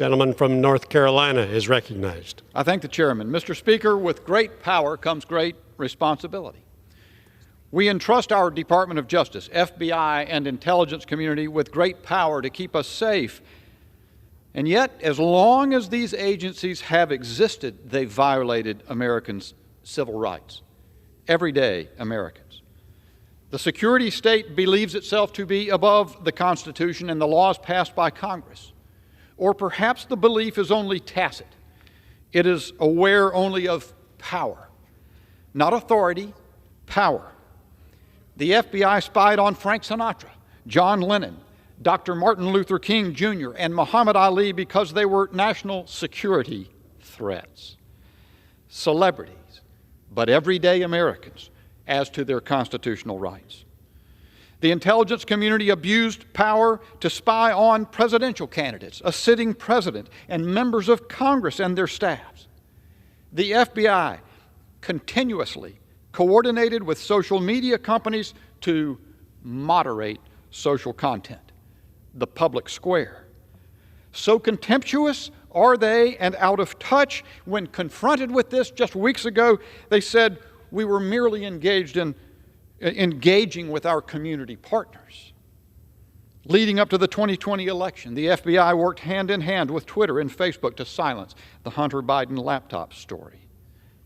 Gentleman from North Carolina is recognized. I thank the chairman. Mr. Speaker, with great power comes great responsibility. We entrust our Department of Justice, FBI, and intelligence community with great power to keep us safe. And yet, as long as these agencies have existed, they've violated Americans' civil rights. Everyday Americans. The security state believes itself to be above the Constitution and the laws passed by Congress. Or perhaps the belief is only tacit. It is aware only of power. Not authority, power. The FBI spied on Frank Sinatra, John Lennon, Dr. Martin Luther King Jr., and Muhammad Ali because they were national security threats. Celebrities, but everyday Americans as to their constitutional rights. The intelligence community abused power to spy on presidential candidates, a sitting president, and members of Congress and their staffs. The FBI continuously coordinated with social media companies to moderate social content, the public square. So contemptuous are they and out of touch. When confronted with this just weeks ago, they said we were merely engaging with our community partners. Leading up to the 2020 election, the FBI worked hand in hand with Twitter and Facebook to silence the Hunter Biden laptop story.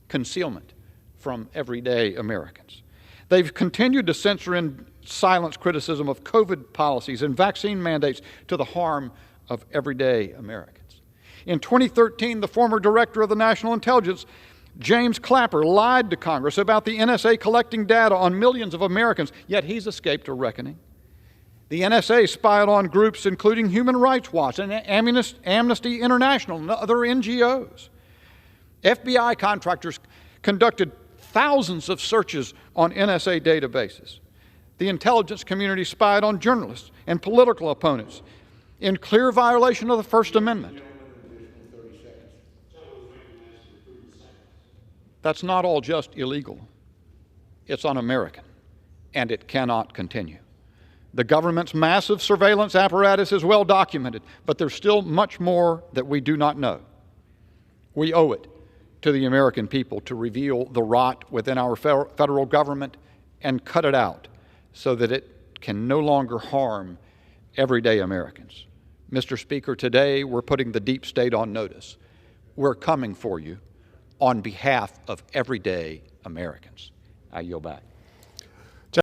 Concealment from everyday Americans. They've continued to censor and silence criticism of COVID policies and vaccine mandates to the harm of everyday Americans. In 2013, the former director of the National Intelligence, James Clapper, lied to Congress about the NSA collecting data on millions of Americans, yet he's escaped a reckoning. The NSA spied on groups including Human Rights Watch and Amnesty International and other NGOs. FBI contractors conducted thousands of searches on NSA databases. The intelligence community spied on journalists and political opponents in clear violation of the First Amendment. That's not all just illegal. It's un-American, and it cannot continue. The government's massive surveillance apparatus is well documented, but there's still much more that we do not know. We owe it to the American people to reveal the rot within our federal government and cut it out so that it can no longer harm everyday Americans. Mr. Speaker, today we're putting the deep state on notice. We're coming for you on behalf of everyday Americans. I yield back.